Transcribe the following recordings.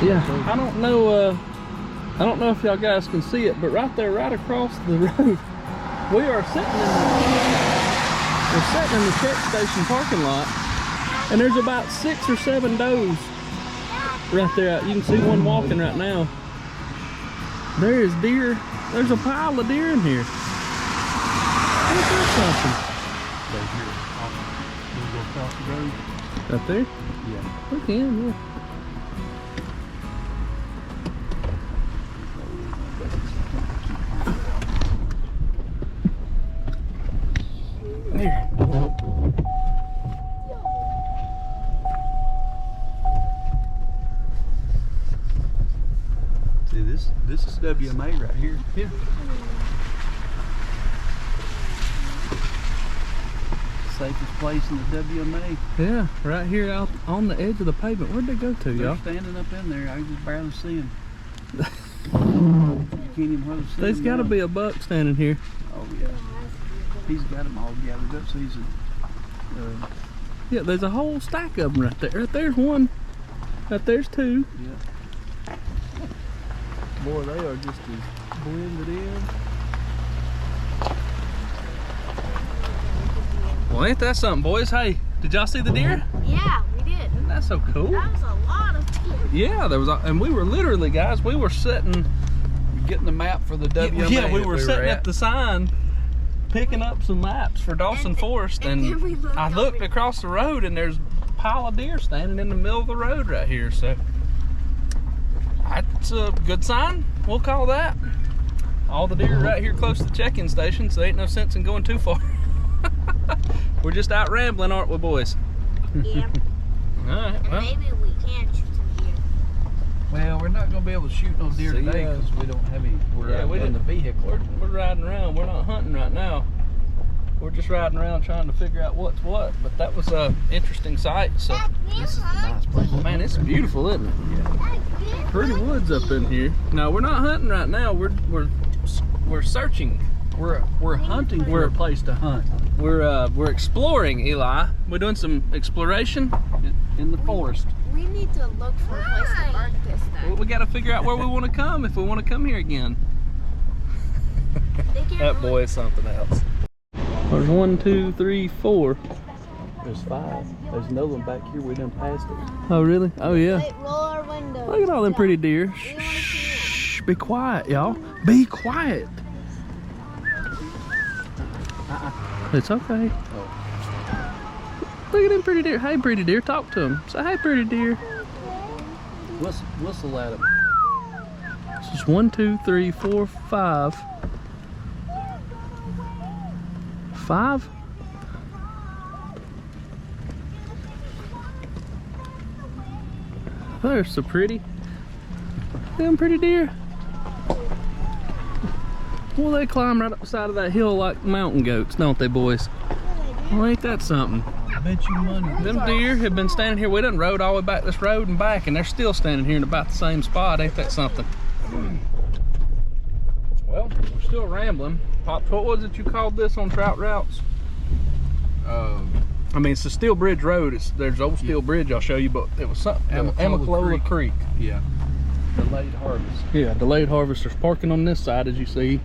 Yeah, I don't know if y'all guys can see it, but right there, right across the road, we're sitting in the check station parking lot, and there's about 6 or 7 does right there. You can see one walking right now. There is deer. There's a pile of deer in here. Look at something. We'll go across the road. Right there? Yeah. We can, yeah. There. See, this is WMA right here. Yeah. Safest place in the WMA. Yeah, right here out on the edge of the pavement. Where'd they go to, y'all? They're standing up in there. I can just barely see them. You can't even hardly see There's got to now. be a buck standing here. Oh yeah. He's got them all gathered up, so he's Yeah, there's a whole stack of them right there. Right there's one. Right there's 2. yeah. Boy, they are just as blended in. Well, ain't that something, boys? Hey, did y'all see the deer? Yeah, we did. Isn't that so cool? That was a lot of deer. Yeah, there was, and we were literally, guys, we were sitting. Getting the map for the WMA. Yeah, we were sitting at at the sign, picking up some maps for Dawson Forest, and then we looked I looked over. across the road, and there's a pile of deer standing in the middle of the road right here. So that's a good sign. We'll call that. All the deer right here close to the check-in station, so ain't no sense in going too far. We're just out rambling, aren't we, boys? Yeah. All right. And Well, maybe we can shoot some deer. Well, we're not going to be able to shoot no deer See, today because we don't have any. We're yeah, we in the didn't- vehicle. we're riding around. We're not hunting right now. We're just riding around trying to figure out what's what. But that was a interesting sight. So This is a nice place. man, it's beautiful, isn't it? Pretty woods up in here. No, we're not hunting right now. We're searching. We're hunting for a place to hunt We're exploring, Eli. We're doing some exploration. in the forest. We need to look for a place to park this Well, time. we got to figure out where we want to come if we want to come here again. They can't That really- boy is something else. There's 1, 2, 3, 4. There's 5. There's another one back here. We done passed it. Oh, really? Oh, yeah. Wait, roll our windows. Look at all them pretty deer. We wanna see Shh, be quiet, y'all. Be quiet. It's okay. Oh. Look at them pretty deer. Hey, pretty deer. Talk to them. Say, hey, pretty deer. Whistle at them. This is 1, 2, 3, 4, 5. 5? Oh, they're so pretty. Look at them pretty deer. Well, they climb right up the side of that hill like mountain goats, don't they, boys? Well, ain't that something? I bet you money. Them deer have been standing here. We done rode all the way back this road and back, and they're still standing here in about the same spot. Ain't that something? Well, we're still rambling. Pops, what was it you called this on trout routes? I mean, it's the Steel Bridge Road. There's old Steel Bridge I'll show you, but it was something. Amicalola Creek. Yeah. Delayed harvest. Yeah, delayed harvesters parking on this side, as you see.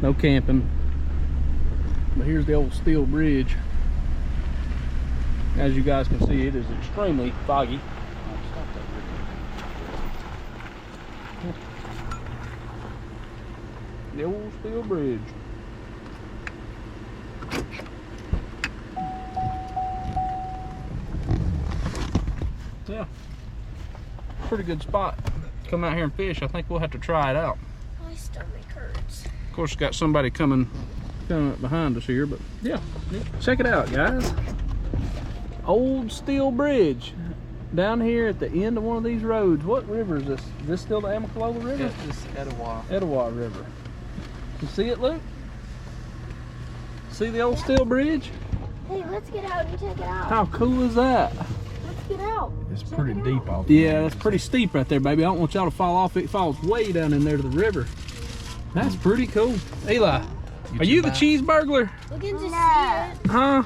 No camping. But here's the old Steel Bridge. As you guys can see, it is extremely foggy. The old Steel Bridge. Yeah, pretty good spot. Come out here and fish. I think we'll have to try it out. My stomach hurts. Of course, got somebody coming up behind us here, but yeah, check it out, guys. Old Steel Bridge down here at the end of one of these roads. What river is this? Is this still the Amicalola River? Yeah, this is Etowah. Etowah River. You see it, Luke? See the old Steel Bridge? Hey, let's get out and check it out. How cool is that? Let's get out. It's pretty deep off. Yeah, that's pretty steep right there, baby. I don't want y'all to fall off. It falls way down in there to the river. That's pretty cool. Eli, are you the cheese burglar? We can just see it. Huh?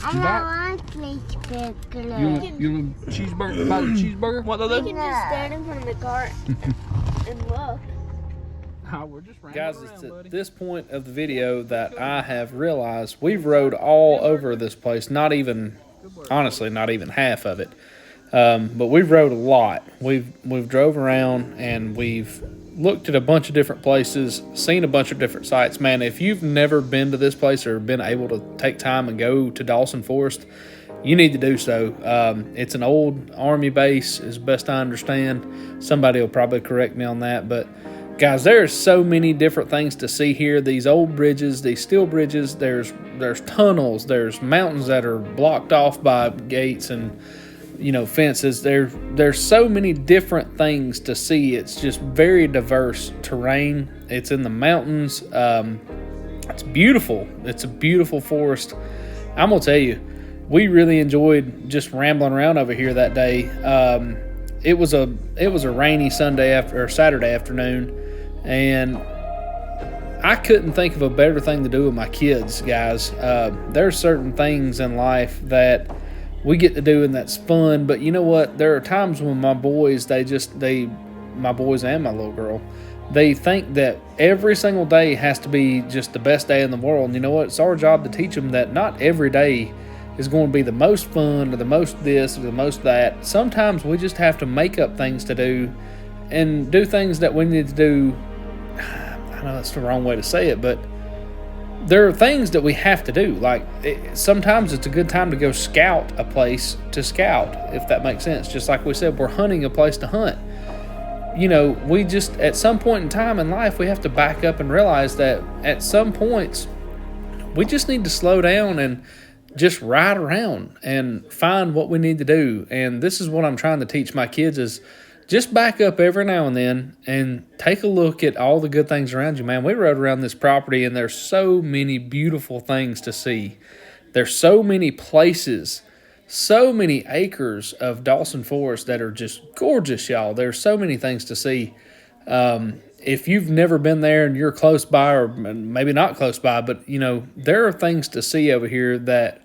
I don't want cheeseburger. You want a cheeseburger? Buy a cheeseburger? What do We can just stand in front of the car and look. We're just Guys, it's at this point of the video that I have realized we've rode all over this place. Not even, honestly, not even half of it. But we've rode a lot. We've drove around and we've looked at a bunch of different places, seen a bunch of different sites. Man, if you've never been to this place or been able to take time and go to Dawson Forest, you need to do so. It's an old Army base, as best I understand. Somebody will probably correct me on that, but guys, there's so many different things to see here. These old bridges, these steel bridges, there's tunnels, there's mountains that are blocked off by gates and, you know, fences. There's so many different things to see. It's just very diverse terrain. It's in the mountains. It's beautiful. It's a beautiful forest. I'm gonna tell you, we really enjoyed just rambling around over here that day. It was a rainy Saturday afternoon, and I couldn't think of a better thing to do with my kids, guys. There's certain things in life that we get to do and that's fun, but you know what? There are times when my boys, my boys and my little girl, they think that every single day has to be just the best day in the world. And you know what? It's our job to teach them that not every day is going to be the most fun or the most this or the most that. Sometimes we just have to make up things to do and do things that we need to do. I know that's the wrong way to say it, but there are things that we have to do. Like sometimes it's a good time to go scout a place to scout, if that makes sense. Just like we said, we're hunting a place to hunt. You know, we just, at some point in time in life, we have to back up and realize that at some points, we just need to slow down and just ride around and find what we need to do. And this is what I'm trying to teach my kids is just back up every now and then and take a look at all the good things around you, man. We rode around this property and there's so many beautiful things to see. There's so many places, so many acres of Dawson Forest that are just gorgeous, y'all. There's so many things to see. If you've never been there and you're close by, or maybe not close by, but, you know, there are things to see over here that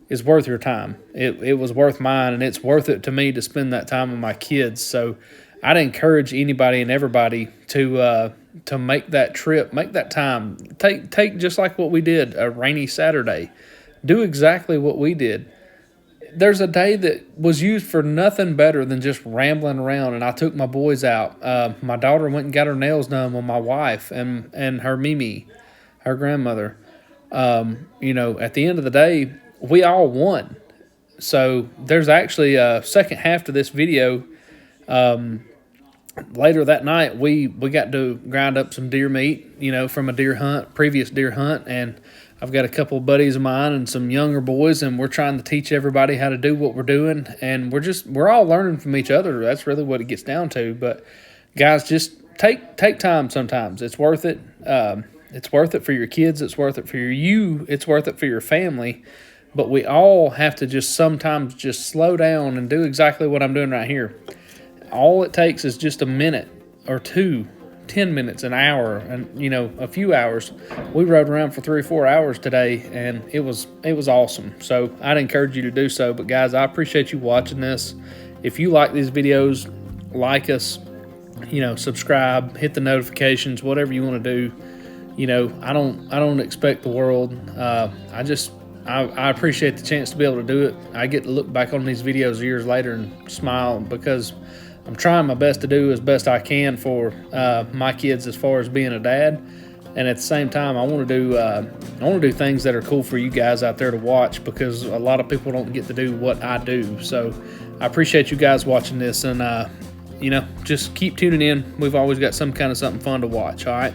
is worth your time. It was worth mine, and it's worth it to me to spend that time with my kids. So I'd encourage anybody and everybody to make that trip, make that time. Take just like what we did, a rainy Saturday. Do exactly what we did. There's a day that was used for nothing better than just rambling around, and I took my boys out. My daughter went and got her nails done with my wife and her Mimi, her grandmother. You know, at the end of the day, we all won. So there's actually a second half to this video. Later that night, we got to grind up some deer meat, you know, from a previous deer hunt, and I've got a couple of buddies of mine and some younger boys, and we're trying to teach everybody how to do what we're doing, and we're all learning from each other. That's really what it gets down to. But guys, just take time sometimes. It's worth it. It's worth it for your kids. It's worth it for you. It's worth it for your family. But we all have to just sometimes just slow down and do exactly what I'm doing right here. All it takes is just a minute or two, 10 minutes, an hour, and, you know, a few hours. We rode around for 3 or 4 hours today, and it was awesome. So I'd encourage you to do so. But guys, I appreciate you watching this. If you like these videos, like us, you know, subscribe, hit the notifications, whatever you want to do. You know, I don't expect the world. I appreciate the chance to be able to do it. I get to look back on these videos years later and smile because I'm trying my best to do as best I can for my kids as far as being a dad. And at the same time, I want to do things that are cool for you guys out there to watch, because a lot of people don't get to do what I do. So I appreciate you guys watching this, and you know, just keep tuning in. We've always got some kind of something fun to watch. All right.